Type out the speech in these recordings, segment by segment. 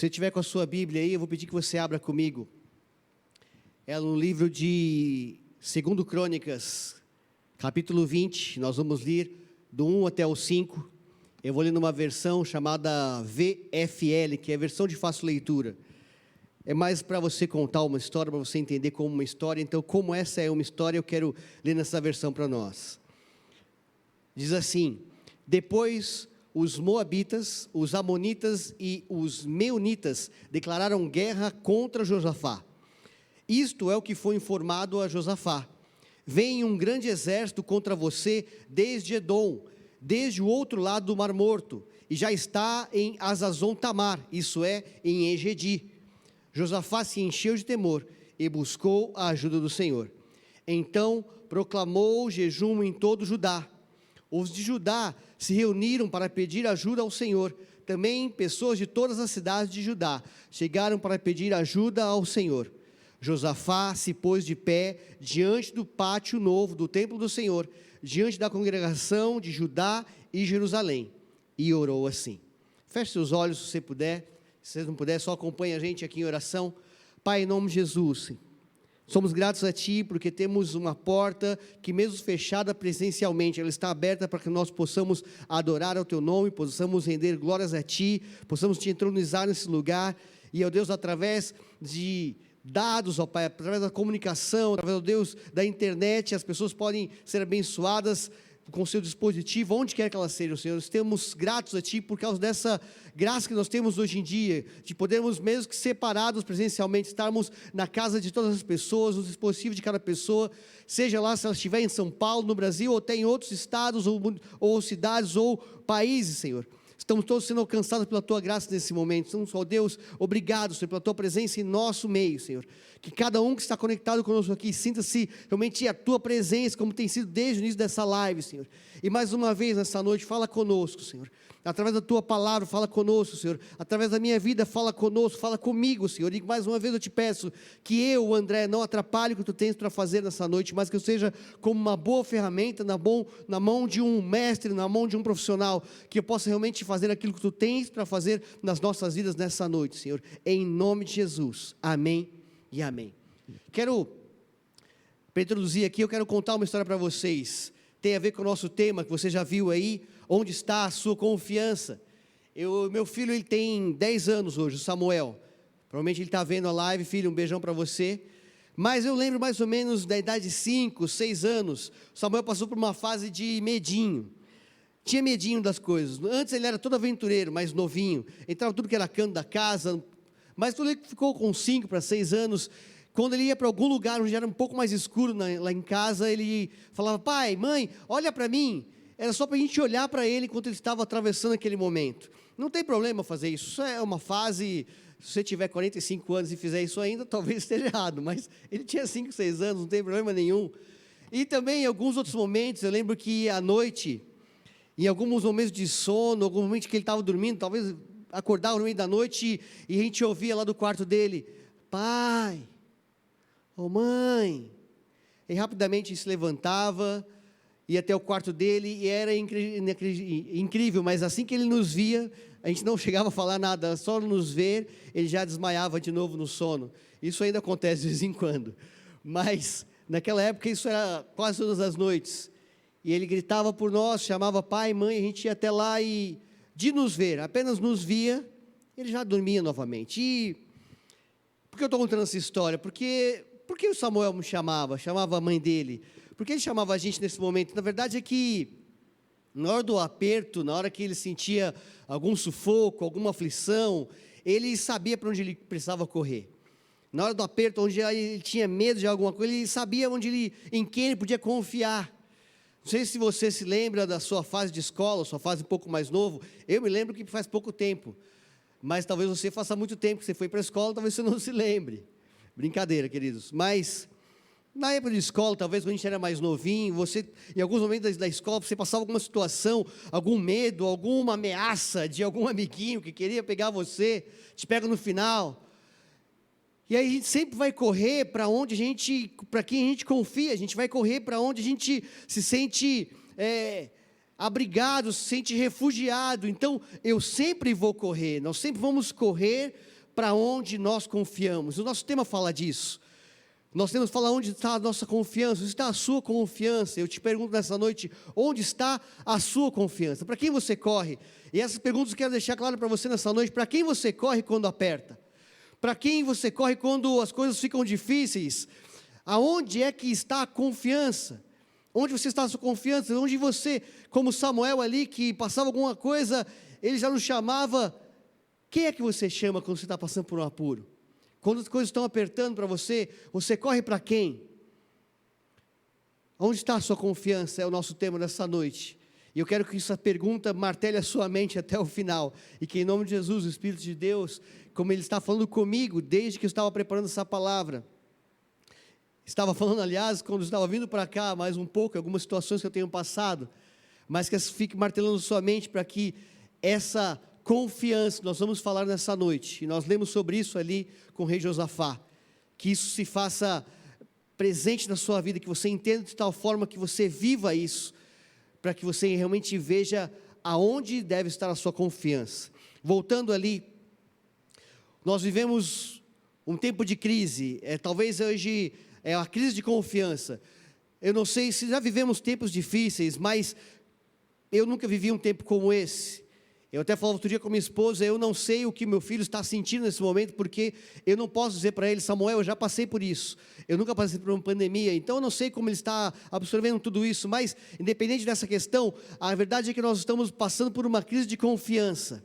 Se você tiver com a sua Bíblia aí, eu vou pedir que você abra comigo. É no livro de 2 Crônicas, capítulo 20, nós vamos ler do 1 até o 5. Eu vou ler numa versão chamada VFL, que é a versão de fácil leitura. É mais para você contar uma história, para você entender como uma história. Então, como essa é uma história, eu quero ler nessa versão para nós. Diz assim: depois os moabitas, os amonitas e os meunitas declararam guerra contra Josafá. Isto é o que foi informado a Josafá: vem um grande exército contra você desde Edom, desde o outro lado do Mar Morto, e já está em Hazazon Tamar, isso é, em Engedi. Josafá se encheu de temor e buscou a ajuda do Senhor. Então proclamou jejum em todo Judá. Os de Judá se reuniram para pedir ajuda ao Senhor. Também pessoas de todas as cidades de Judá chegaram para pedir ajuda ao Senhor. Josafá se pôs de pé diante do pátio novo do templo do Senhor, diante da congregação de Judá e Jerusalém, e orou assim. Feche seus olhos se você puder. Se você não puder, só acompanhe a gente aqui em oração. Pai, em nome de Jesus, somos gratos a Ti porque temos uma porta que, mesmo fechada presencialmente, ela está aberta para que nós possamos adorar ao Teu nome, possamos render glórias a Ti, possamos Te entronizar nesse lugar. E, ó Deus, através de dados, ó Pai, através da comunicação, através, ó Deus, da internet, as pessoas podem ser abençoadas com o seu dispositivo, onde quer que elas sejam, Senhor. Estamos gratos a Ti por causa dessa graça que nós temos hoje em dia, de podermos, mesmo que separados presencialmente, estarmos na casa de todas as pessoas, no dispositivo de cada pessoa, seja lá se ela estiver em São Paulo, no Brasil, ou até em outros estados, ou cidades, ou países, Senhor. Estamos todos sendo alcançados pela Tua graça nesse momento. Então, ó Deus, obrigado, Senhor, pela Tua presença em nosso meio, Senhor. Que cada um que está conectado conosco aqui, sinta-se realmente a Tua presença, como tem sido desde o início dessa live, Senhor. E mais uma vez nessa noite, fala conosco, Senhor. Através da Tua palavra, fala conosco, Senhor. Através da minha vida, fala conosco, fala comigo, Senhor. E mais uma vez eu te peço que eu, André, não atrapalhe o que Tu tens para fazer nessa noite, mas que eu seja como uma boa ferramenta na mão de um mestre, na mão de um profissional, que eu possa realmente fazer aquilo que Tu tens para fazer nas nossas vidas nessa noite, Senhor. Em nome de Jesus. Amém e amém. Para introduzir aqui, eu quero contar uma história para vocês. Tem a ver com o nosso tema, que você já viu aí, onde está a sua confiança. Meu filho, ele tem 10 anos hoje, o Samuel. Provavelmente ele está vendo a live. Filho, um beijão para você. Mas eu lembro mais ou menos da idade de 5, 6 anos, o Samuel passou por uma fase de medinho. Tinha medinho das coisas. Antes ele era todo aventureiro, mais novinho, entrava tudo que era canto da casa. Mas quando ele ficou com 5 para 6 anos, quando ele ia para algum lugar onde era um pouco mais escuro lá em casa, ele falava: pai, mãe, olha para mim. Era só para a gente olhar para ele enquanto ele estava atravessando aquele momento. Não tem problema fazer isso. Isso é uma fase. Se você tiver 45 anos e fizer isso ainda, talvez esteja errado, mas ele tinha 5, 6 anos, não tem problema nenhum. E também em alguns outros momentos, eu lembro que à noite, em alguns momentos de sono, alguns momentos que ele estava dormindo, talvez acordava no meio da noite e a gente ouvia lá do quarto dele: pai, ô mãe. E rapidamente ele se levantava, ia até o quarto dele, e era incrível, mas assim que ele nos via, a gente não chegava a falar nada, só nos ver, ele já desmaiava de novo no sono. Isso ainda acontece de vez em quando, mas naquela época isso era quase todas as noites, e ele gritava por nós, chamava pai, mãe, a gente ia até lá e, de nos ver, apenas nos via, ele já dormia novamente. E por que eu estou contando essa história? Por que o Samuel me chamava a mãe dele? Por que ele chamava a gente nesse momento? Na verdade é que, na hora do aperto, na hora que ele sentia algum sufoco, alguma aflição, ele sabia para onde ele precisava correr. Na hora do aperto, onde ele tinha medo de alguma coisa, ele sabia em quem ele podia confiar. Não sei se você se lembra da sua fase de escola, sua fase um pouco mais novo. Eu me lembro que faz pouco tempo, mas talvez você faça muito tempo que você foi para a escola, talvez você não se lembre. Brincadeira, queridos. Mas na época de escola, talvez quando a gente era mais novinho, você, em alguns momentos da escola, você passava alguma situação, algum medo, alguma ameaça de algum amiguinho que queria pegar você, te pega no final. E aí a gente sempre vai correr para quem a gente confia, a gente vai correr para onde a gente se sente abrigado, se sente refugiado. Então, eu sempre vou correr, nós sempre vamos correr para onde nós confiamos. O nosso tema fala disso. Nós temos que falar onde está a nossa confiança, onde está a sua confiança. Eu te pergunto nessa noite, onde está a sua confiança? Para quem você corre? E essas perguntas eu quero deixar claro para você nessa noite. Para quem você corre quando aperta? Para quem você corre quando as coisas ficam difíceis? Aonde é que está a confiança? Onde você está a sua confiança? Onde você, como Samuel ali, que passava alguma coisa, ele já nos chamava. Quem é que você chama quando você está passando por um apuro? Quando as coisas estão apertando para você, você corre para quem? Onde está a sua confiança? É o nosso tema nessa noite. E eu quero que essa pergunta martele a sua mente até o final. E que em nome de Jesus, o Espírito de Deus, como Ele está falando comigo, desde que eu estava preparando essa palavra, estava falando, aliás, quando eu estava vindo para cá, mais um pouco, algumas situações que eu tenho passado, mas que fique martelando sua mente para que essa confiança, nós vamos falar nessa noite, e nós lemos sobre isso ali com o rei Josafá, que isso se faça presente na sua vida, que você entenda de tal forma que você viva isso, para que você realmente veja aonde deve estar a sua confiança. Voltando ali, nós vivemos um tempo de crise, talvez hoje é a crise de confiança. Eu não sei se já vivemos tempos difíceis, mas eu nunca vivi um tempo como esse. Eu até falava outro dia com minha esposa, eu não sei o que meu filho está sentindo nesse momento, porque eu não posso dizer para ele, Samuel, eu já passei por isso, eu nunca passei por uma pandemia, então eu não sei como ele está absorvendo tudo isso, mas independente dessa questão, a verdade é que nós estamos passando por uma crise de confiança,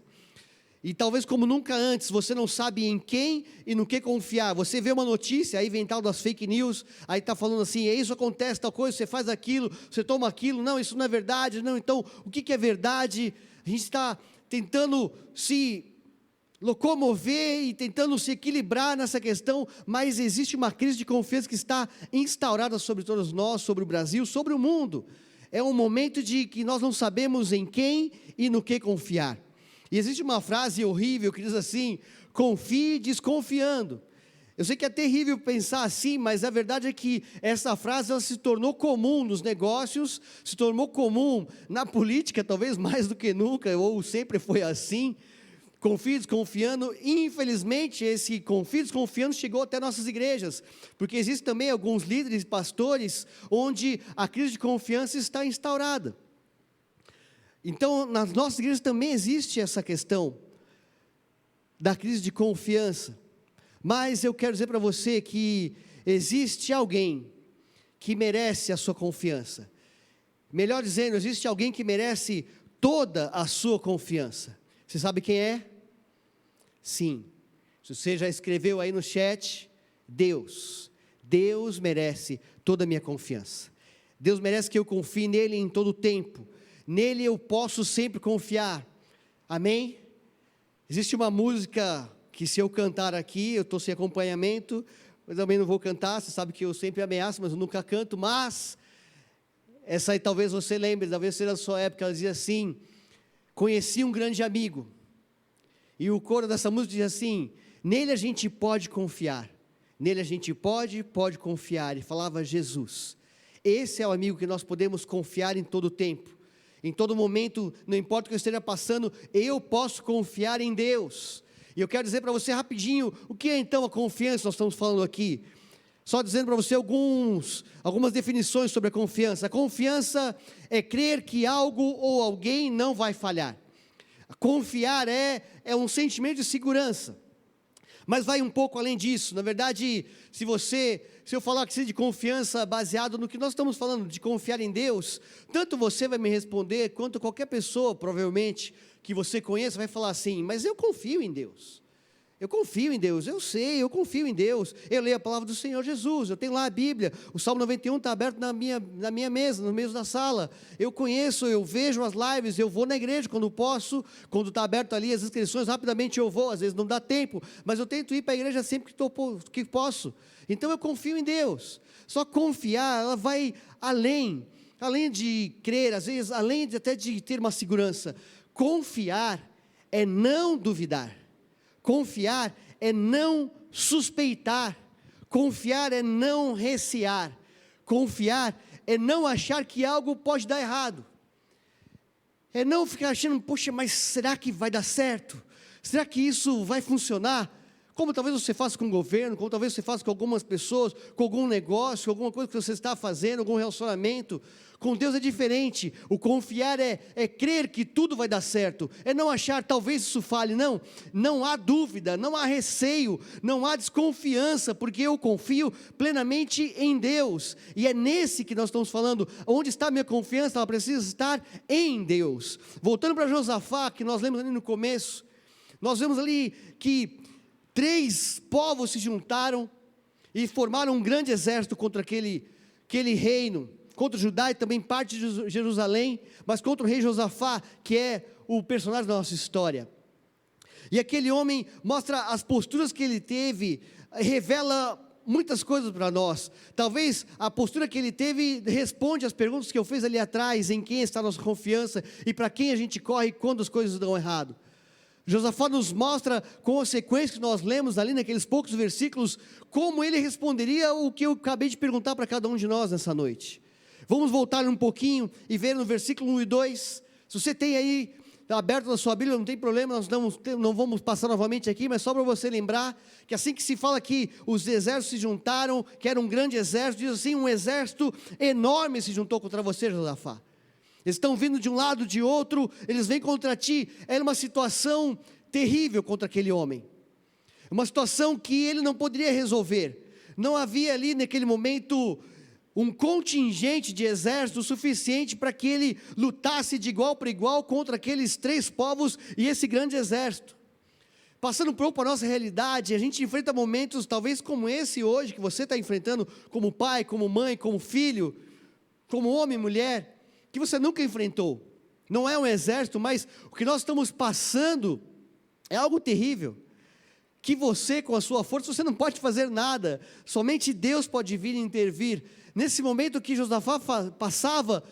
e talvez como nunca antes, você não sabe em quem e no que confiar. Você vê uma notícia, aí vem tal das fake news, aí está falando assim, isso acontece, tal coisa, você faz aquilo, você toma aquilo, não, isso não é verdade, não, então o que é verdade? A gente está tentando se locomover e tentando se equilibrar nessa questão, mas existe uma crise de confiança que está instaurada sobre todos nós, sobre o Brasil, sobre o mundo. É um momento de que nós não sabemos em quem e no que confiar. E existe uma frase horrível que diz assim, confie desconfiando. Eu sei que é terrível pensar assim, mas a verdade é que essa frase ela se tornou comum nos negócios, se tornou comum na política, talvez mais do que nunca, ou sempre foi assim. Confie desconfiando, infelizmente esse confie desconfiando chegou até nossas igrejas, porque existem também alguns líderes e pastores onde a crise de confiança está instaurada. Então nas nossas igrejas também existe essa questão da crise de confiança. Mas eu quero dizer para você que existe alguém que merece a sua confiança. Melhor dizendo, existe alguém que merece toda a sua confiança. Você sabe quem é? Sim. Se você já escreveu aí no chat, Deus. Deus merece toda a minha confiança. Deus merece que eu confie nele em todo o tempo. Nele eu posso sempre confiar. Amém? Existe uma música que se eu cantar aqui, eu estou sem acompanhamento, eu também não vou cantar, você sabe que eu sempre ameaço, mas eu nunca canto, mas, essa aí talvez você lembre, talvez seja da sua época, ela dizia assim, conheci um grande amigo, e o coro dessa música diz assim, nele a gente pode confiar, nele a gente pode confiar, e falava Jesus, esse é o amigo que nós podemos confiar em todo o tempo, em todo momento, não importa o que eu esteja passando, eu posso confiar em Deus. E eu quero dizer para você rapidinho, o que é então a confiança que nós estamos falando aqui? Só dizendo para você algumas definições sobre a confiança. A confiança é crer que algo ou alguém não vai falhar. Confiar é um sentimento de segurança. Mas vai um pouco além disso. Na verdade, se eu falar que de confiança baseado no que nós estamos falando, de confiar em Deus, tanto você vai me responder, quanto qualquer pessoa, provavelmente, que você conheça, vai falar assim, mas eu confio em Deus. Eu confio em Deus, eu sei, eu confio em Deus. Eu leio a palavra do Senhor Jesus, eu tenho lá a Bíblia, o Salmo 91 está aberto na minha mesa, no meio da sala. Eu conheço, eu vejo as lives, eu vou na igreja quando posso, quando está aberto ali as inscrições, rapidamente eu vou, às vezes não dá tempo, mas eu tento ir para a igreja sempre que posso. Então eu confio em Deus. Só confiar, ela vai além de crer, às vezes, além de até de ter uma segurança. Confiar é não duvidar. Confiar é não suspeitar. Confiar é não recear. Confiar é não achar que algo pode dar errado. é não ficar achando, poxa, mas será que vai dar certo? Será que isso vai funcionar? Como talvez você faça com o governo, como talvez você faça com algumas pessoas, com algum negócio, alguma coisa que você está fazendo, algum relacionamento. Com Deus é diferente. O confiar é crer que tudo vai dar certo. É não achar, talvez isso falhe. Não há dúvida, não há receio, não há desconfiança, porque eu confio plenamente em Deus. E é nesse que nós estamos falando. Onde está a minha confiança? Ela precisa estar em Deus. Voltando para Josafá, que nós lemos ali no começo, nós vemos ali que 3 povos se juntaram e formaram um grande exército contra aquele reino, contra Judá e também parte de Jerusalém, mas contra o rei Josafá, que é o personagem da nossa história. E aquele homem mostra as posturas que ele teve, revela muitas coisas para nós. Talvez a postura que ele teve responde às perguntas que eu fiz ali atrás, em quem está a nossa confiança e para quem a gente corre quando as coisas dão errado. Josafá nos mostra, com a sequência que nós lemos ali naqueles poucos versículos, como ele responderia o que eu acabei de perguntar para cada um de nós nessa noite. Vamos voltar um pouquinho e ver no versículo 1 e 2, se você tem aí aberto na sua Bíblia, não tem problema, nós não vamos passar novamente aqui, mas só para você lembrar, que assim que se fala que os exércitos se juntaram, que era um grande exército, diz assim, um exército enorme se juntou contra você, Josafá. Eles estão vindo de um lado, de outro, eles vêm contra ti. Era uma situação terrível contra aquele homem. Uma situação que ele não poderia resolver. Não havia ali naquele momento um contingente de exército suficiente para que ele lutasse de igual para igual contra aqueles 3 povos e esse grande exército. Passando um pouco para a nossa realidade, a gente enfrenta momentos talvez como esse hoje, que você está enfrentando como pai, como mãe, como filho, como homem e mulher, que você nunca enfrentou. Não é um exército, mas o que nós estamos passando é algo terrível, que você com a sua força, você não pode fazer nada, somente Deus pode vir e intervir. Nesse momento que Josafá passava,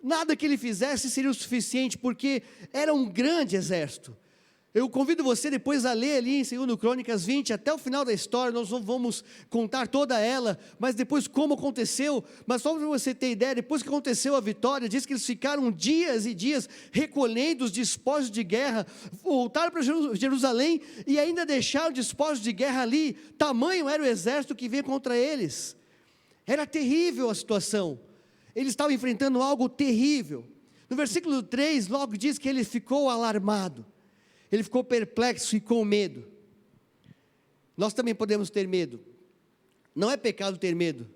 nada que ele fizesse seria o suficiente, porque era um grande exército. Eu convido você depois a ler ali em 2 Crônicas 20, até o final da história, nós não vamos contar toda ela, mas depois como aconteceu, mas só para você ter ideia, depois que aconteceu a vitória, diz que eles ficaram dias e dias recolhendo os despojos de guerra, voltaram para Jerusalém e ainda deixaram despojos de guerra ali, tamanho era o exército que vinha contra eles, era terrível a situação, eles estavam enfrentando algo terrível. No versículo 3, logo diz que ele ficou alarmado, ele ficou perplexo e com medo. Nós também podemos ter medo. Não é pecado ter medo.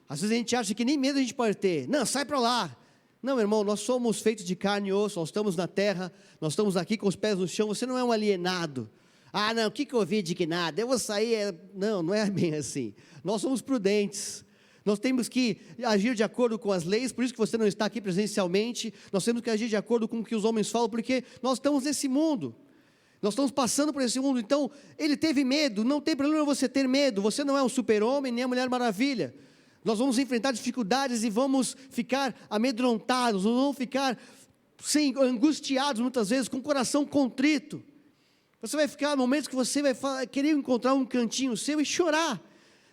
Às vezes a gente acha que nem medo a gente pode ter. Não, sai para lá. Não, meu irmão, nós somos feitos de carne e osso, nós estamos na terra, nós estamos aqui com os pés no chão, você não é um alienado. Ah, não, o que eu vi de que nada? Eu vou sair. Não é bem assim. Nós somos prudentes. Nós temos que agir de acordo com as leis, por isso que você não está aqui presencialmente. Nós temos que agir de acordo com o que os homens falam, porque nós estamos nesse mundo. Nós estamos passando por esse mundo, então ele teve medo, não tem problema você ter medo, você não é um super-homem, nem a Mulher Maravilha. Nós vamos enfrentar dificuldades e vamos ficar amedrontados, nós vamos ficar angustiados muitas vezes, com o coração contrito. Você vai ficar momentos que você vai querer encontrar um cantinho seu e chorar,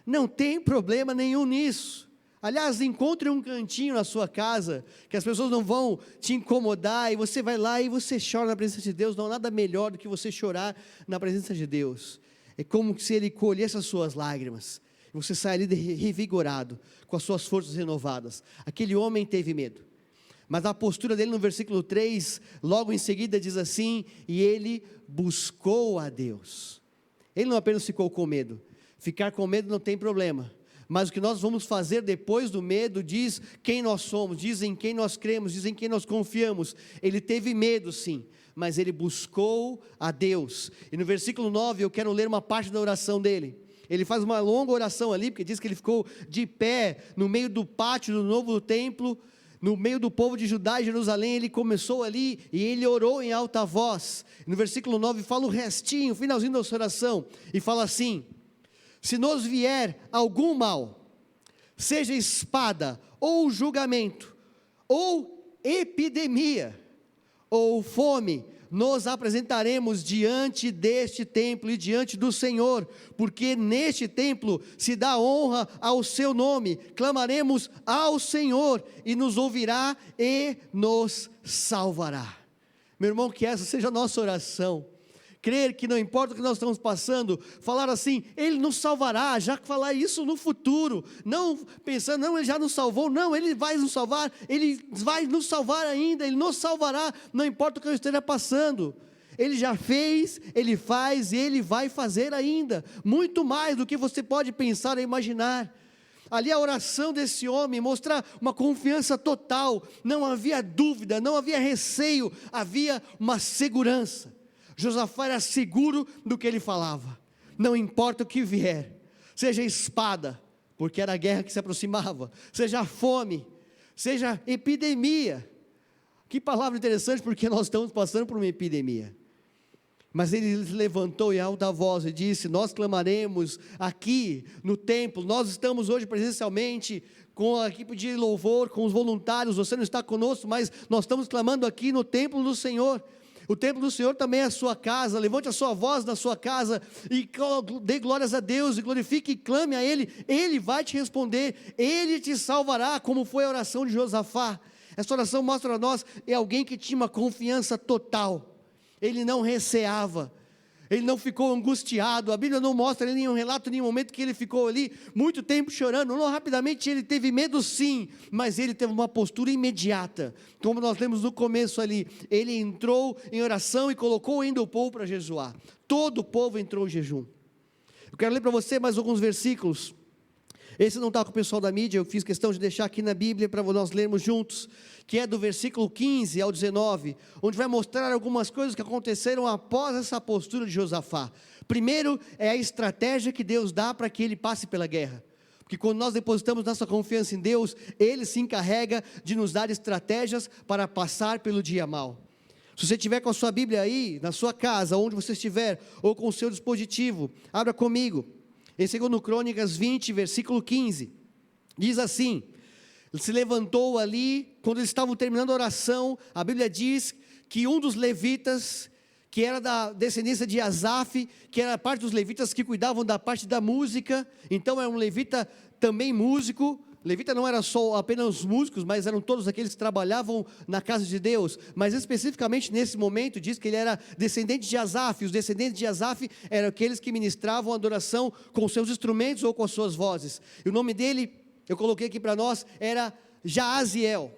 não tem problema nenhum nisso. Aliás, encontre um cantinho na sua casa, que as pessoas não vão te incomodar, e você vai lá e você chora na presença de Deus. Não há nada melhor do que você chorar na presença de Deus. É como se Ele colhesse as suas lágrimas, e você sai ali revigorado, com as suas forças renovadas. Aquele homem teve medo, mas a postura dele no versículo 3, logo em seguida diz assim, e ele buscou a Deus. Ele não apenas ficou com medo, ficar com medo não tem problema, mas o que nós vamos fazer depois do medo diz quem nós somos, diz em quem nós cremos, diz em quem nós confiamos. Ele teve medo sim, mas ele buscou a Deus. E no versículo 9 eu quero ler uma parte da oração dele. Ele faz uma longa oração ali, porque diz que ele ficou de pé no meio do pátio do novo templo, no meio do povo de Judá e Jerusalém. Ele começou ali e ele orou em alta voz. No versículo 9 fala o restinho, o finalzinho da sua oração, e fala assim: se nos vier algum mal, seja espada, ou julgamento, ou epidemia, ou fome, nos apresentaremos diante deste templo e diante do Senhor, porque neste templo se dá honra ao seu nome. Clamaremos ao Senhor e nos ouvirá e nos salvará. Meu irmão, que essa seja a nossa oração. Crer que não importa o que nós estamos passando, falar assim, Ele nos salvará, já falar isso no futuro, não pensando, não, Ele já nos salvou, não, Ele vai nos salvar ainda, Ele nos salvará, não importa o que eu esteja passando. Ele já fez, Ele faz e Ele vai fazer ainda, muito mais do que você pode pensar ou imaginar. Ali a oração desse homem mostra uma confiança total, não havia dúvida, não havia receio, havia uma segurança. Josafá era seguro do que ele falava, não importa o que vier, seja espada, porque era a guerra que se aproximava, seja fome, seja epidemia. Que palavra interessante, porque nós estamos passando por uma epidemia. Mas ele se levantou em alta voz e disse: nós clamaremos aqui no templo, nós estamos hoje presencialmente com a equipe de louvor, com os voluntários, você não está conosco, mas nós estamos clamando aqui no templo do Senhor. O templo do Senhor também é a sua casa, levante a sua voz na sua casa, e dê glórias a Deus, e glorifique e clame a Ele, Ele vai te responder, Ele te salvará, como foi a oração de Josafá. Essa oração mostra a nós, é alguém que tinha uma confiança total, ele não receava, ele não ficou angustiado, a Bíblia não mostra em nenhum relato, em nenhum momento que ele ficou ali, muito tempo chorando, não, rapidamente ele teve medo sim, mas ele teve uma postura imediata, como nós lemos no começo ali, ele entrou em oração e colocou ainda o povo para jejuar, todo o povo entrou em jejum. Eu quero ler para você mais alguns versículos, esse não está com o pessoal da mídia, eu fiz questão de deixar aqui na Bíblia para nós lermos juntos, que é do versículo 15 ao 19, onde vai mostrar algumas coisas que aconteceram após essa postura de Josafá. Primeiro, é a estratégia que Deus dá para que ele passe pela guerra, porque quando nós depositamos nossa confiança em Deus, Ele se encarrega de nos dar estratégias para passar pelo dia mau. Se você estiver com a sua Bíblia aí, na sua casa, onde você estiver, ou com o seu dispositivo, abra comigo, em 2 Crônicas 20, versículo 15, diz assim: ele se levantou ali, quando eles estavam terminando a oração, a Bíblia diz que um dos levitas, que era da descendência de Asaf, que era parte dos levitas que cuidavam da parte da música, então era um levita também músico, levita não era só apenas músicos, mas eram todos aqueles que trabalhavam na casa de Deus, mas especificamente nesse momento diz que ele era descendente de Asaf, e os descendentes de Asaf eram aqueles que ministravam adoração com seus instrumentos ou com as suas vozes, e o nome dele, eu coloquei aqui para nós, era Jaaziel,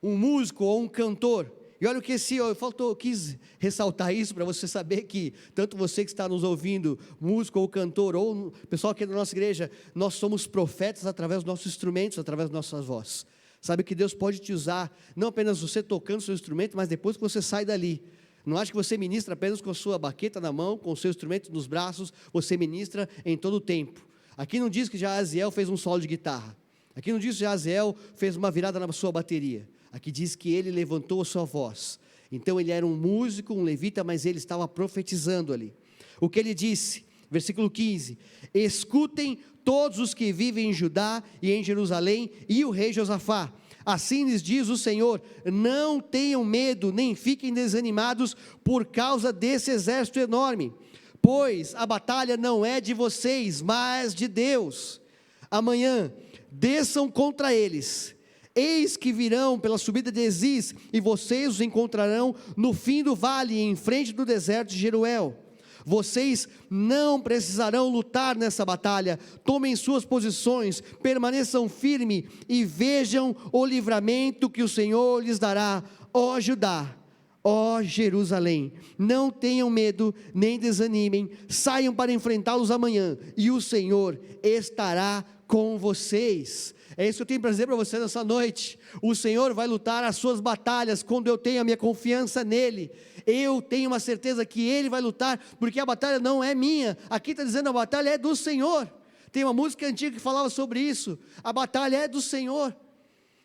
um músico ou um cantor. E olha o que eu quis ressaltar isso para você saber que, tanto você que está nos ouvindo, músico ou cantor, ou pessoal aqui da nossa igreja, nós somos profetas através dos nossos instrumentos, através das nossas vozes. Sabe que Deus pode te usar, não apenas você tocando seu instrumento, mas depois que você sai dali. Não acha que você ministra apenas com a sua baqueta na mão, com o seu instrumento nos braços, você ministra em todo o tempo. Aqui não diz que Jaaziel fez um solo de guitarra. Aqui não diz que Jaaziel fez uma virada na sua bateria. Aqui diz que ele levantou a sua voz. Então ele era um músico, um levita, mas ele estava profetizando ali. O que ele disse? Versículo 15: escutem todos os que vivem em Judá e em Jerusalém e o rei Josafá. Assim lhes diz o Senhor: não tenham medo, nem fiquem desanimados por causa desse exército enorme, pois a batalha não é de vocês, mas de Deus. Amanhã desçam contra eles, eis que virão pela subida de Eziz, e vocês os encontrarão no fim do vale, em frente do deserto de Jeruel. Vocês não precisarão lutar nessa batalha, tomem suas posições, permaneçam firmes e vejam o livramento que o Senhor lhes dará, ó Judá, ó Jerusalém. Não tenham medo, nem desanimem, saiam para enfrentá-los amanhã, e o Senhor estará com vocês. É isso que eu tenho para dizer para você nessa noite. O Senhor vai lutar as suas batalhas quando eu tenho a minha confiança nele. Eu tenho uma certeza que Ele vai lutar, porque a batalha não é minha. Aqui está dizendo a batalha é do Senhor. Tem uma música antiga que falava sobre isso. A batalha é do Senhor.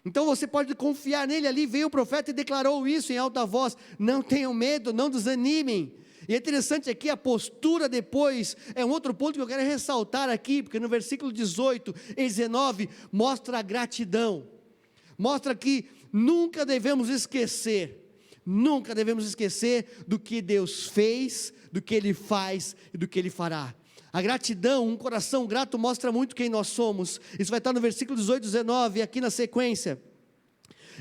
Então você pode confiar nele. Ali veio o profeta e declarou isso em alta voz: não tenham medo, não desanimem. E é interessante aqui a postura depois, é um outro ponto que eu quero ressaltar aqui, porque no versículo 18 e 19, mostra a gratidão, mostra que nunca devemos esquecer do que Deus fez, do que Ele faz e do que Ele fará. A gratidão, um coração grato mostra muito quem nós somos. Isso vai estar no versículo 18 e 19, aqui na sequência,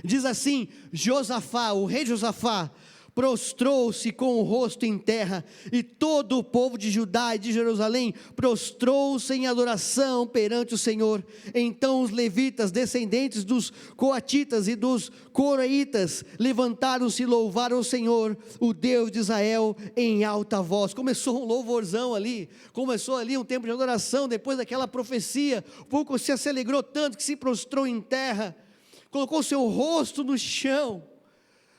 diz assim: Josafá, o rei Josafá, prostrou-se com o rosto em terra, e todo o povo de Judá e de Jerusalém prostrou-se em adoração perante o Senhor. Então os levitas, descendentes dos coatitas e dos coraitas, levantaram-se e louvaram o Senhor, o Deus de Israel, em alta voz. Começou um louvorzão ali, começou ali um tempo de adoração, depois daquela profecia. O povo se alegrou tanto que se prostrou em terra, colocou seu rosto no chão.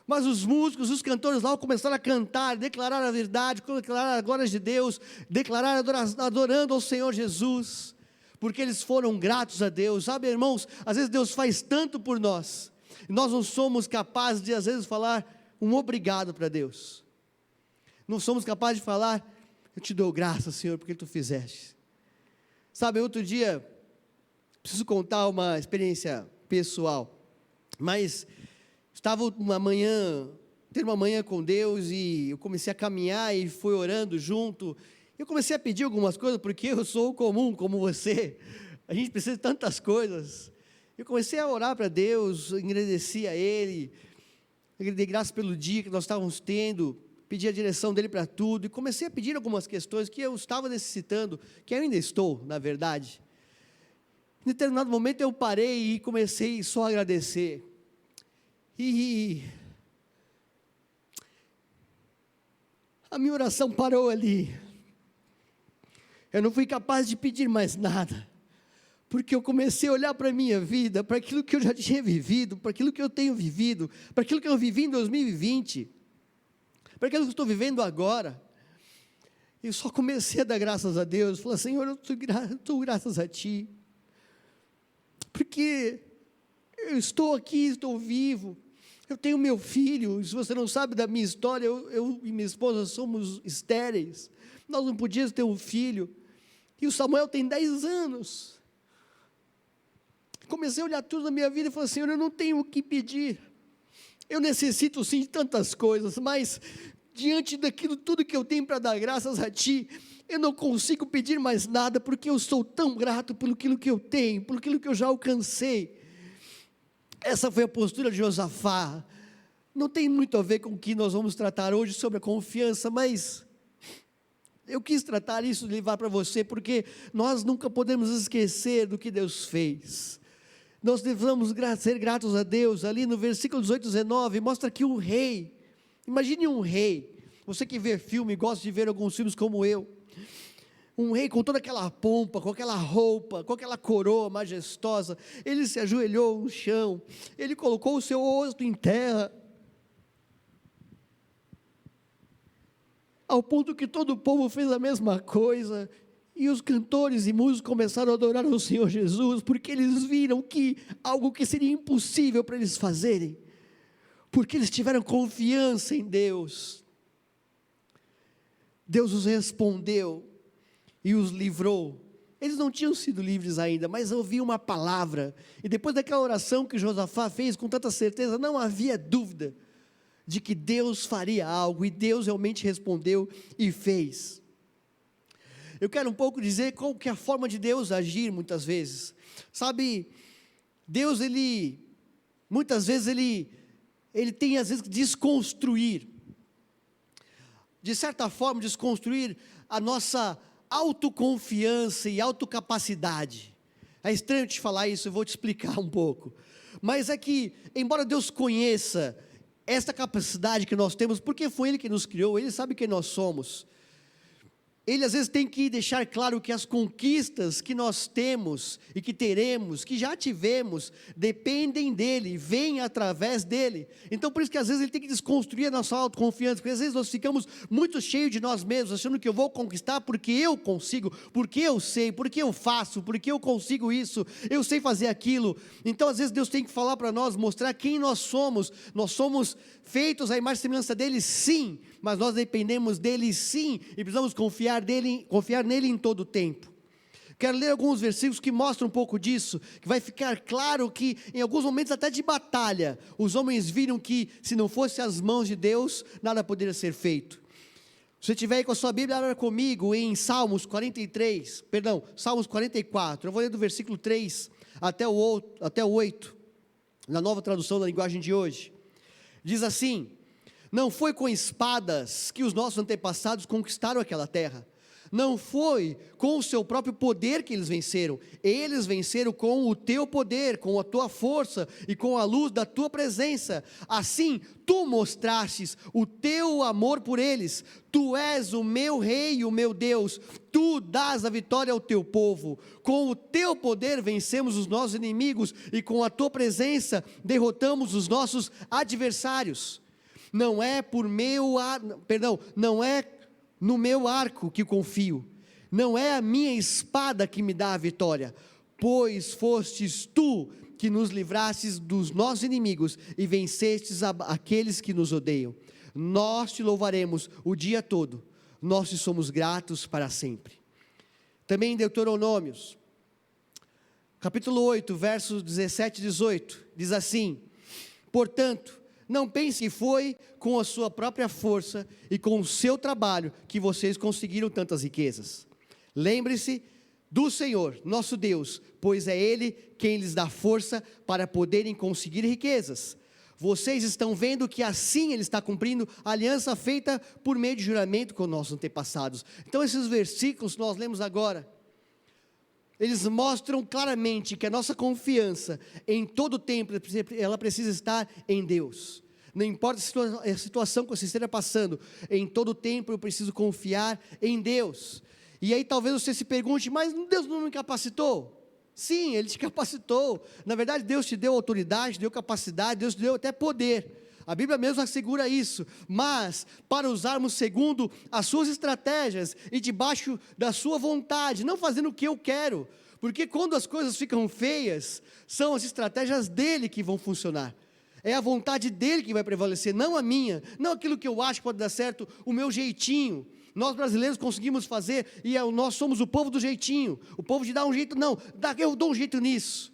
Mas os músicos, os cantores lá começaram a cantar, declarar a verdade, declarar a glória de Deus, declarar adorando ao Senhor Jesus, porque eles foram gratos a Deus. Sabe, irmãos, às vezes Deus faz tanto por nós, e nós não somos capazes de às vezes falar um obrigado para Deus, não somos capazes de falar, eu te dou graças, Senhor, porque Tu fizeste. Sabe, outro dia, preciso contar uma experiência pessoal, mas estava tendo uma manhã com Deus, e eu comecei a caminhar e fui orando junto. Eu comecei a pedir algumas coisas, porque eu sou comum como você, a gente precisa de tantas coisas. Eu comecei a orar para Deus, agradeci a Ele, dei graças pelo dia que nós estávamos tendo, pedi a direção dEle para tudo, e comecei a pedir algumas questões que eu estava necessitando, que eu ainda estou, na verdade. Em determinado momento eu parei e comecei só a agradecer. E a minha oração parou ali. Eu não fui capaz de pedir mais nada, porque eu comecei a olhar para a minha vida, para aquilo que eu já tinha vivido, para aquilo que eu tenho vivido, para aquilo que eu vivi em 2020, para aquilo que eu estou vivendo agora. Eu só comecei a dar graças a Deus, falar: Senhor, eu dou graças a Ti, porque eu estou aqui, estou vivo. Eu tenho meu filho. Se você não sabe da minha história, eu e minha esposa somos estéreis, nós não podíamos ter um filho, e o Samuel tem 10 anos, comecei a olhar tudo na minha vida e falei: Senhor, eu não tenho o que pedir, eu necessito sim de tantas coisas, mas diante daquilo tudo que eu tenho para dar graças a Ti, eu não consigo pedir mais nada, porque eu sou tão grato por aquilo que eu tenho, por aquilo que eu já alcancei. Essa foi a postura de Josafá. Não tem muito a ver com o que nós vamos tratar hoje sobre a confiança, mas eu quis tratar isso, levar para você, porque nós nunca podemos esquecer do que Deus fez. Nós devemos ser gratos a Deus. Ali no versículo 18 e 19, mostra que um rei, imagine um rei, você que vê filme, gosta de ver alguns filmes como eu, um rei com toda aquela pompa, com aquela roupa, com aquela coroa majestosa, ele se ajoelhou no chão, ele colocou o seu rosto em terra, ao ponto que todo o povo fez a mesma coisa, e os cantores e músicos começaram a adorar o Senhor Jesus, porque eles viram que algo que seria impossível para eles fazerem, porque eles tiveram confiança em Deus. Deus os respondeu e os livrou. Eles não tinham sido livres ainda, mas ouviam uma palavra, e depois daquela oração que Josafá fez com tanta certeza, não havia dúvida de que Deus faria algo, e Deus realmente respondeu e fez. Eu quero um pouco dizer qual que é a forma de Deus agir muitas vezes. Sabe, Deus, muitas vezes ele tem às vezes que desconstruir, de certa forma desconstruir a nossa autoconfiança e autocapacidade. É estranho te falar isso, eu vou te explicar um pouco, mas é que, embora Deus conheça esta capacidade que nós temos, porque foi Ele que nos criou, Ele sabe quem nós somos, Ele às vezes tem que deixar claro que as conquistas que nós temos e que teremos, que já tivemos, dependem dEle, vêm através dEle. Então por isso que às vezes Ele tem que desconstruir a nossa autoconfiança, porque às vezes nós ficamos muito cheios de nós mesmos, achando que eu vou conquistar porque eu consigo, porque eu sei, porque eu faço, porque eu consigo isso, eu sei fazer aquilo. Então às vezes Deus tem que falar para nós, mostrar quem nós somos feitos à imagem e semelhança dEle, sim, mas nós dependemos dEle, sim, e precisamos confiar nele em todo o tempo. Quero ler alguns versículos que mostram um pouco disso, que vai ficar claro que em alguns momentos até de batalha, os homens viram que se não fosse as mãos de Deus, nada poderia ser feito. Se você estiver aí com a sua Bíblia, abra comigo em Salmos 44, eu vou ler do versículo 3 até o 8, na nova tradução da linguagem de hoje. Diz assim: Não foi com espadas que os nossos antepassados conquistaram aquela terra. Não foi com o seu próprio poder que eles venceram com o teu poder, com a tua força e com a luz da tua presença. Assim, tu mostrastes o teu amor por eles. Tu és o meu rei e o meu Deus. Tu dás a vitória ao teu povo. Com o teu poder vencemos os nossos inimigos e com a tua presença derrotamos os nossos adversários. Não é no meu arco que confio, não é a minha espada que me dá a vitória, pois fostes tu que nos livrastes dos nossos inimigos e vencestes aqueles que nos odeiam. Nós te louvaremos o dia todo, nós te somos gratos para sempre. Também em Deuteronômios, capítulo 8, versos 17 e 18, diz assim: portanto, não pense que foi com a sua própria força e com o seu trabalho que vocês conseguiram tantas riquezas. Lembre-se do Senhor, nosso Deus, pois é Ele quem lhes dá força para poderem conseguir riquezas. Vocês estão vendo que assim Ele está cumprindo a aliança feita por meio de juramento com nossos antepassados. Então esses versículos que nós lemos agora, eles mostram claramente que a nossa confiança em todo tempo, ela precisa estar em Deus. Não importa a situação que você esteja passando, em todo tempo eu preciso confiar em Deus. E aí talvez você se pergunte, mas Deus não me capacitou? Sim, Ele te capacitou. Na verdade Deus te deu autoridade, deu capacidade, Deus te deu até poder. A Bíblia mesmo assegura isso, mas para usarmos segundo as suas estratégias e debaixo da sua vontade, não fazendo o que eu quero, porque quando as coisas ficam feias, são as estratégias dele que vão funcionar, é a vontade dele que vai prevalecer, não a minha, não aquilo que eu acho que pode dar certo, o meu jeitinho. Nós brasileiros conseguimos fazer, e nós somos o povo do jeitinho, o povo de dar um jeito, não, eu dou um jeito nisso,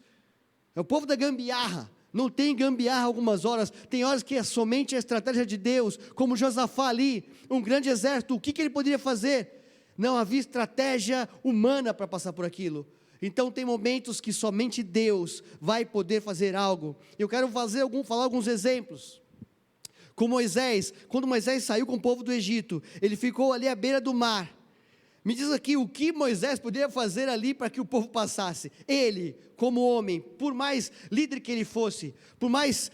é o povo da gambiarra. Não tem gambiarra algumas horas, tem horas que é somente a estratégia de Deus, como Josafá ali, um grande exército, o que ele poderia fazer? Não havia estratégia humana para passar por aquilo. Então tem momentos que somente Deus vai poder fazer algo. Eu quero falar alguns exemplos. Com Moisés, quando Moisés saiu com o povo do Egito, ele ficou ali à beira do mar. Me diz aqui, o que Moisés poderia fazer ali para que o povo passasse? Ele, como homem, por mais líder que ele fosse, por mais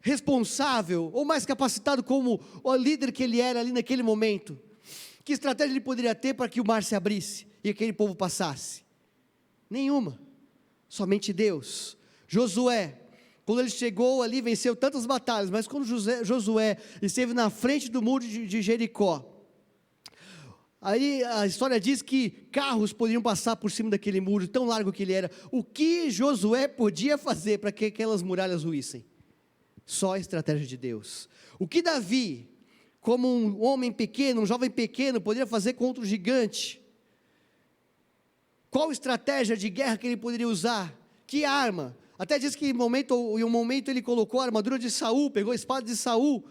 responsável, ou mais capacitado como o líder que ele era ali naquele momento, que estratégia ele poderia ter para que o mar se abrisse e aquele povo passasse? Nenhuma, somente Deus. Josué, quando ele chegou ali, venceu tantas batalhas, mas quando Josué esteve na frente do muro de Jericó, aí a história diz que carros poderiam passar por cima daquele muro, tão largo que ele era. O que Josué podia fazer para que aquelas muralhas ruíssem? Só a estratégia de Deus. O que Davi, como um homem pequeno, um jovem pequeno, poderia fazer contra o gigante? Qual estratégia de guerra que ele poderia usar? Que arma? Até diz que em um momento ele colocou a armadura de Saul, pegou a espada de Saul.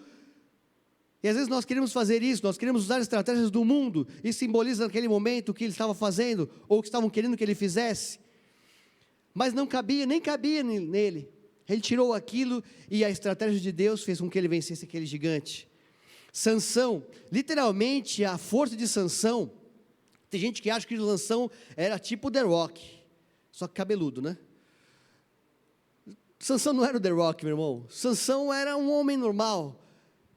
E às vezes nós queremos fazer isso, nós queremos usar estratégias do mundo, e simboliza naquele momento o que ele estava fazendo, ou o que estavam querendo que ele fizesse, mas não cabia, nem cabia nele. Ele tirou aquilo, e a estratégia de Deus fez com que ele vencesse aquele gigante. Sansão, literalmente a força de Sansão, tem gente que acha que Sansão era tipo The Rock, só que cabeludo, né? Sansão não era o The Rock, meu irmão. Sansão era um homem normal.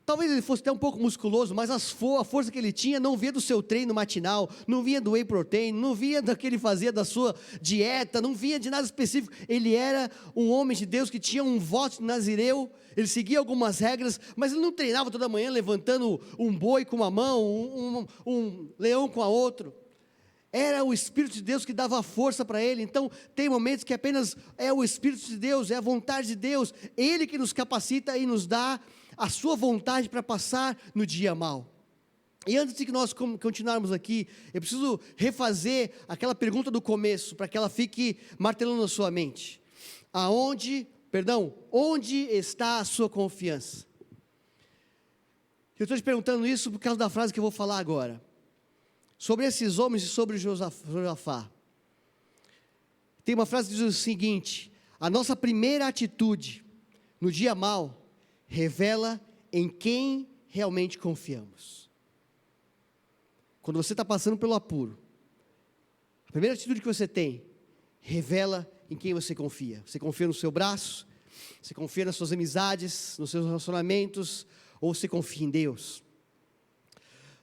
Talvez ele fosse até um pouco musculoso, mas a força que ele tinha não vinha do seu treino matinal, não vinha do whey protein, não vinha do que ele fazia da sua dieta, não vinha de nada específico. Ele era um homem de Deus que tinha um voto nazireu, ele seguia algumas regras, mas ele não treinava toda manhã levantando um boi com uma mão, um leão com a outra. Era o Espírito de Deus que dava força para ele. Então tem momentos que apenas é o Espírito de Deus, é a vontade de Deus, Ele que nos capacita e nos dá a sua vontade para passar no dia mau. E antes de que nós continuarmos aqui, eu preciso refazer aquela pergunta do começo, para que ela fique martelando na sua mente. Onde está a sua confiança? Eu estou te perguntando isso por causa da frase que eu vou falar agora. Sobre esses homens e sobre Josafá. Tem uma frase que diz o seguinte: a nossa primeira atitude no dia mau revela em quem realmente confiamos. Quando você está passando pelo apuro, a primeira atitude que você tem, revela em quem você confia. Você confia no seu braço? Você confia nas suas amizades, nos seus relacionamentos? Ou você confia em Deus?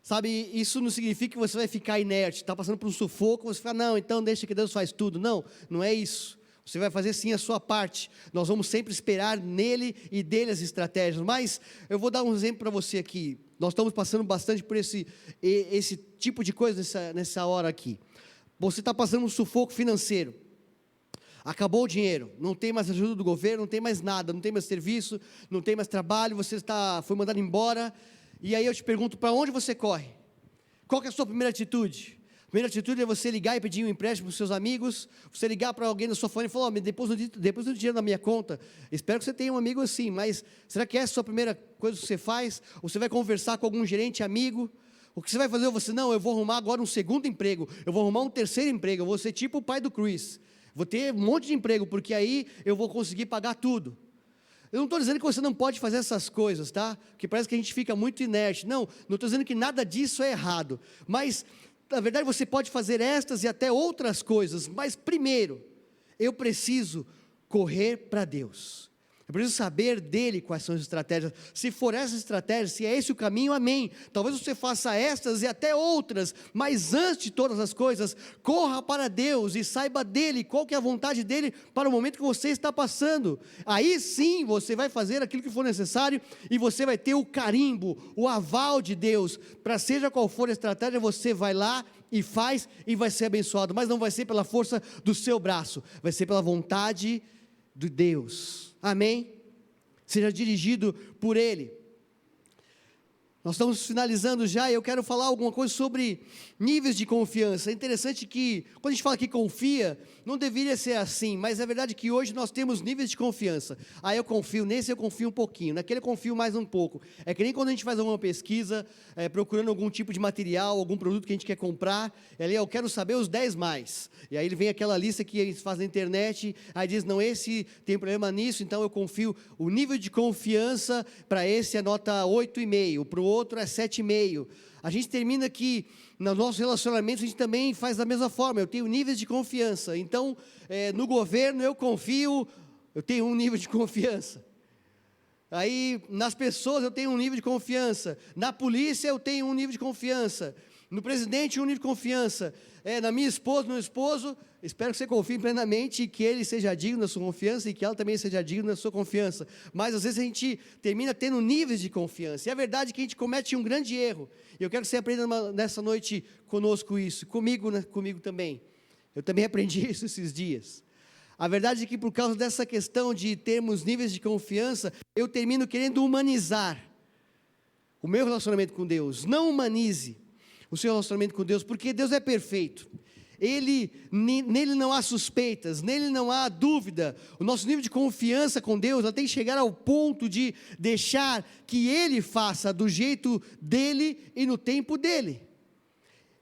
Sabe, isso não significa que você vai ficar inerte, está passando por um sufoco, você fala, não, então deixa que Deus faz tudo. Não, não é isso. Você vai fazer sim a sua parte. Nós vamos sempre esperar nele e dele as estratégias. Mas eu vou dar um exemplo para você aqui. Nós estamos passando bastante por esse tipo de coisa nessa hora aqui. Você está passando um sufoco financeiro. Acabou o dinheiro, não tem mais ajuda do governo, não tem mais nada, não tem mais serviço, não tem mais trabalho, você foi mandado embora. E aí eu te pergunto, para onde você corre? Qual que é a sua primeira atitude? A primeira atitude é você ligar e pedir um empréstimo para os seus amigos, você ligar para alguém na sua família e falar, depois do dinheiro na minha conta. Espero que você tenha um amigo assim, mas será que essa é a sua primeira coisa que você faz? Ou você vai conversar com algum gerente amigo? O que você vai fazer? Você, não, eu vou arrumar agora um segundo emprego, eu vou arrumar um terceiro emprego, eu vou ser tipo o pai do Chris. Vou ter um monte de emprego, porque aí eu vou conseguir pagar tudo. Eu não estou dizendo que você não pode fazer essas coisas, tá? Porque parece que a gente fica muito inerte. Não estou dizendo que nada disso é errado. Mas, na verdade, você pode fazer estas e até outras coisas. Mas, primeiro, eu preciso correr para Deus. Eu preciso saber dele quais são as estratégias. Se for essa estratégia, se é esse o caminho, amém. Talvez você faça estas e até outras, mas antes de todas as coisas, corra para Deus e saiba dele, qual que é a vontade dele para o momento que você está passando. Aí sim, você vai fazer aquilo que for necessário e você vai ter o carimbo, o aval de Deus, para seja qual for a estratégia, você vai lá e faz e vai ser abençoado, mas não vai ser pela força do seu braço, vai ser pela vontade de Deus. Amém? Seja dirigido por Ele. Nós estamos finalizando já e eu quero falar alguma coisa sobre níveis de confiança. É interessante que, quando a gente fala que confia, não deveria ser assim, mas é verdade que hoje nós temos níveis de confiança. Ah, eu confio nesse, eu confio um pouquinho, naquele eu confio mais um pouco. É que nem quando a gente faz alguma pesquisa, procurando algum tipo de material, algum produto que a gente quer comprar, ali eu quero saber os 10 mais. E aí ele vem aquela lista que eles fazem na internet, aí diz, não, esse tem problema nisso, então eu confio. O nível de confiança para esse é nota 8,5, para o outro é 7,5. A gente termina que nos nossos relacionamentos a gente também faz da mesma forma. Eu tenho níveis de confiança. Então, no governo eu confio, eu tenho um nível de confiança. Aí, nas pessoas eu tenho um nível de confiança. Na polícia eu tenho um nível de confiança. No presidente um nível de confiança. Na minha esposa, no meu esposo, espero que você confie plenamente e que ele seja digno da sua confiança e que ela também seja digna da sua confiança. Mas às vezes a gente termina tendo níveis de confiança. E é verdade que a gente comete um grande erro. E eu quero que você aprenda nessa noite conosco isso, comigo também. Eu também aprendi isso esses dias. A verdade é que por causa dessa questão de termos níveis de confiança, eu termino querendo humanizar o meu relacionamento com Deus. Não humanize o seu relacionamento com Deus, porque Deus é perfeito. Nele não há suspeitas, nele não há dúvida. O nosso nível de confiança com Deus tem que chegar ao ponto de deixar que Ele faça do jeito dele e no tempo dele.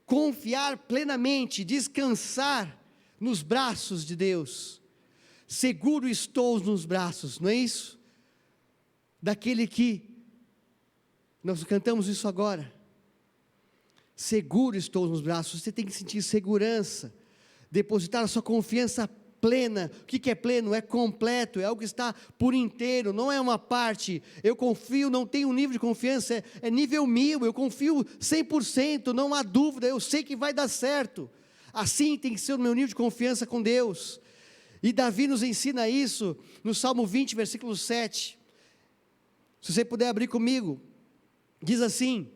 Confiar plenamente, descansar nos braços de Deus. Seguro estou nos braços, não é isso? Daquele que, nós cantamos isso agora. Seguro estou nos braços, você tem que sentir segurança, depositar a sua confiança plena. O que é pleno? É completo, é algo que está por inteiro, não é uma parte. Eu confio, não tenho um nível de confiança, é nível 1000, eu confio 100%, não há dúvida, eu sei que vai dar certo. Assim tem que ser o meu nível de confiança com Deus. E Davi nos ensina isso no Salmo 20, versículo 7. Se você puder abrir comigo, diz assim: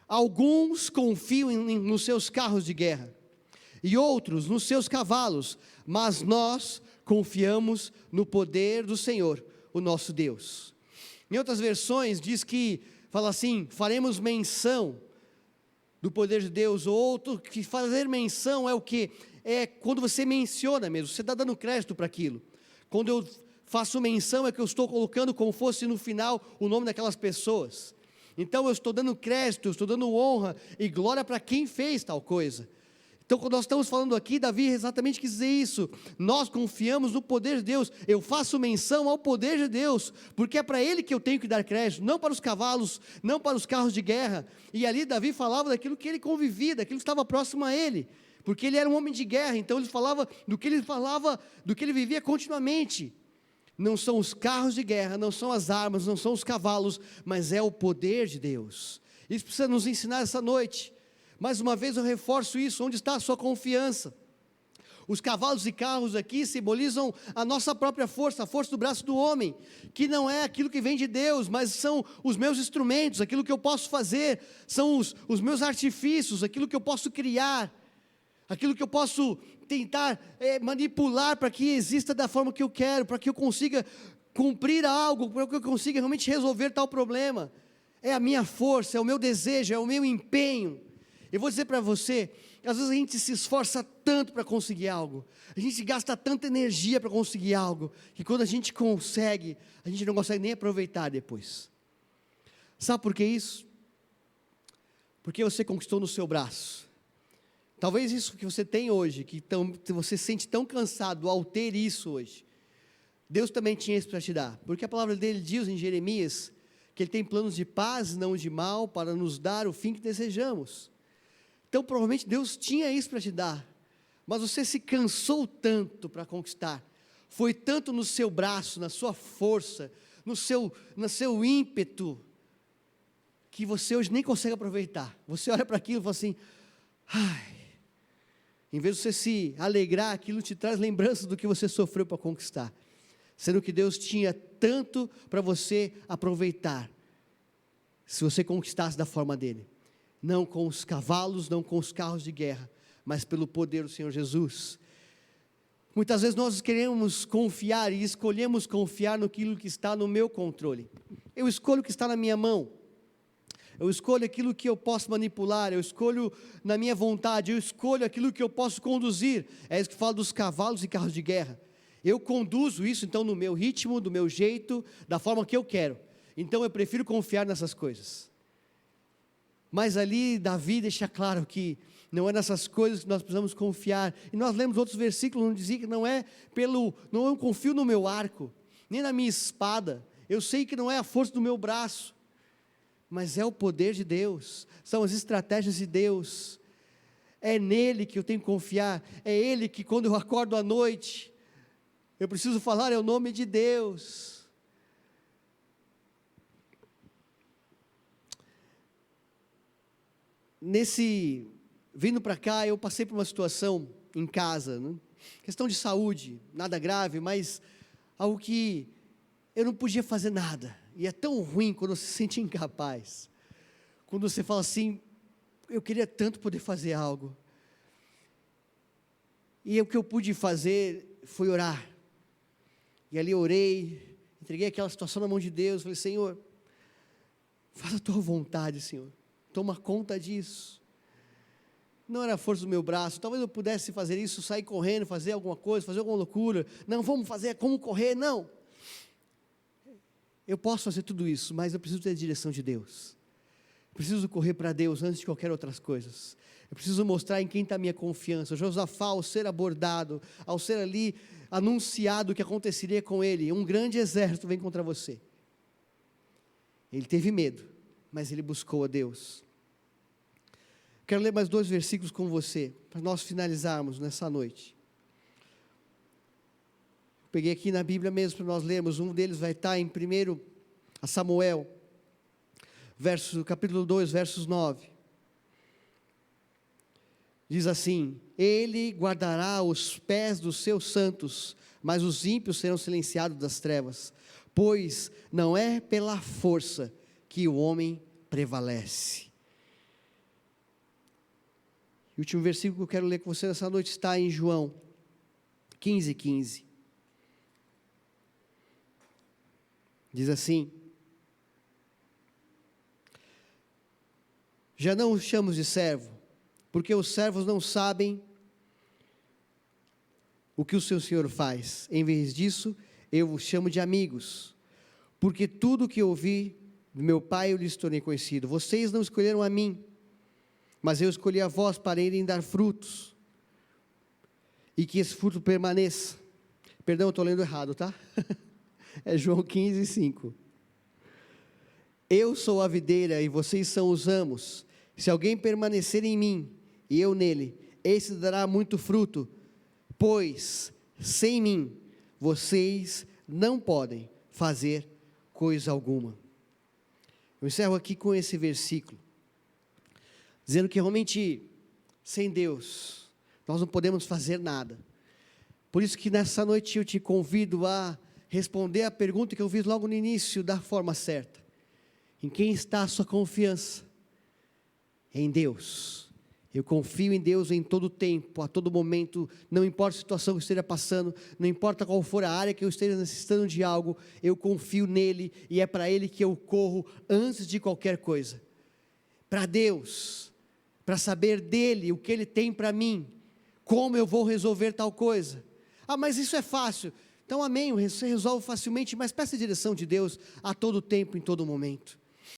alguns confiam nos seus carros de guerra, e outros nos seus cavalos, mas nós confiamos no poder do Senhor, o nosso Deus. Em outras versões fala assim, faremos menção do poder de Deus. Ou outro, que fazer menção é o quê? É quando você menciona mesmo, você está dando crédito para aquilo. Quando eu faço menção é que eu estou colocando como fosse no final o nome daquelas pessoas. Então eu estou dando crédito, eu estou dando honra e glória para quem fez tal coisa. Então, quando nós estamos falando aqui, Davi exatamente quis dizer isso. Nós confiamos no poder de Deus. Eu faço menção ao poder de Deus, porque é para Ele que eu tenho que dar crédito, não para os cavalos, não para os carros de guerra. E ali Davi falava daquilo que ele convivia, daquilo que estava próximo a ele, porque ele era um homem de guerra, então ele falava, do que ele vivia continuamente. Não são os carros de guerra, não são as armas, não são os cavalos, mas é o poder de Deus. Isso precisa nos ensinar essa noite. Mais uma vez eu reforço isso, onde está a sua confiança? Os cavalos e carros aqui simbolizam a nossa própria força, a força do braço do homem, que não é aquilo que vem de Deus, mas são os meus instrumentos, aquilo que eu posso fazer, são os meus artifícios, aquilo que eu posso criar, aquilo que eu posso tentar manipular para que exista da forma que eu quero, para que eu consiga cumprir algo, para que eu consiga realmente resolver tal problema. É a minha força, é o meu desejo, é o meu empenho. Eu vou dizer para você, às vezes a gente se esforça tanto para conseguir algo, a gente gasta tanta energia para conseguir algo, que quando a gente consegue, a gente não consegue nem aproveitar depois. Sabe por que isso? Porque você conquistou no seu braço. Talvez isso que você tem hoje, que você se sente tão cansado ao ter isso hoje, Deus também tinha isso para te dar, porque a palavra dele diz em Jeremias, que Ele tem planos de paz, não de mal, para nos dar o fim que desejamos. Então provavelmente Deus tinha isso para te dar, mas você se cansou tanto para conquistar, foi tanto no seu braço, na sua força, no seu ímpeto, que você hoje nem consegue aproveitar. Você olha para aquilo e fala assim, ai, em vez de você se alegrar, aquilo te traz lembranças do que você sofreu para conquistar, sendo que Deus tinha tanto para você aproveitar, se você conquistasse da forma dele. Não com os cavalos, não com os carros de guerra, mas pelo poder do Senhor Jesus. Muitas vezes nós queremos confiar e escolhemos confiar naquilo que está no meu controle. Eu escolho o que está na minha mão. Eu escolho aquilo que eu posso manipular, eu escolho na minha vontade, eu escolho aquilo que eu posso conduzir. É isso que fala dos cavalos e carros de guerra. Eu conduzo isso então no meu ritmo, do meu jeito, da forma que eu quero. Então eu prefiro confiar nessas coisas. Mas ali Davi deixa claro que não é nessas coisas que nós precisamos confiar. E nós lemos outros versículos onde dizia que não eu confio no meu arco, nem na minha espada. Eu sei que não é a força do meu braço, mas é o poder de Deus, são as estratégias de Deus. É nele que eu tenho que confiar. É Ele que quando eu acordo à noite, eu preciso falar, é o nome de Deus. Vindo para cá, eu passei por uma situação em casa, né? Questão de saúde, nada grave, mas algo que eu não podia fazer nada, e é tão ruim quando você se sente incapaz, quando você fala assim, eu queria tanto poder fazer algo, e o que eu pude fazer foi orar, e ali eu orei, entreguei aquela situação na mão de Deus, falei, Senhor, faça a tua vontade, Senhor, toma conta disso. Não era a força do meu braço, talvez eu pudesse fazer isso, sair correndo, fazer alguma coisa, fazer alguma loucura, não, vamos fazer, como correr, não, eu posso fazer tudo isso, mas eu preciso ter a direção de Deus, eu preciso correr para Deus antes de qualquer outras coisas, eu preciso mostrar em quem está a minha confiança. Josafá, ao ser abordado, ao ser ali anunciado o que aconteceria com ele, um grande exército vem contra você, ele teve medo, mas ele buscou a Deus. Quero ler mais 2 versículos com você, para nós finalizarmos nessa noite. Peguei aqui na Bíblia mesmo para nós lermos, um deles vai estar em 1 Samuel, capítulo 2, versos 9. Diz assim, Ele guardará os pés dos seus santos, mas os ímpios serão silenciados das trevas, pois não é pela força que o homem prevalece. E o último versículo que eu quero ler com você nessa noite está em João 15:15. Diz assim, já não os chamo de servo, porque os servos não sabem o que o seu Senhor faz. Em vez disso, eu os chamo de amigos, porque tudo o que ouvi do meu Pai eu lhes tornei conhecido. Vocês não escolheram a mim, mas eu escolhi a vós para irem dar frutos, e que esse fruto permaneça. Perdão, eu estou lendo errado, tá? É João 15, 5. Eu sou a videira e vocês são os ramos. Se alguém permanecer em mim e eu nele, esse dará muito fruto, pois sem mim vocês não podem fazer coisa alguma. Eu encerro aqui com esse versículo, dizendo que realmente sem Deus nós não podemos fazer nada. Por isso que nessa noite eu te convido a responder a pergunta que eu fiz logo no início da forma certa. Em quem está a sua confiança? Em Deus. Eu confio em Deus em todo tempo, a todo momento, não importa a situação que eu esteja passando, não importa qual for a área que eu esteja necessitando de algo, eu confio nele e é para ele que eu corro antes de qualquer coisa. Para Deus, para saber dele, o que ele tem para mim, como eu vou resolver tal coisa. Ah, mas isso é fácil. Então amém, você resolve facilmente, mas peça a direção de Deus a todo tempo, em todo momento.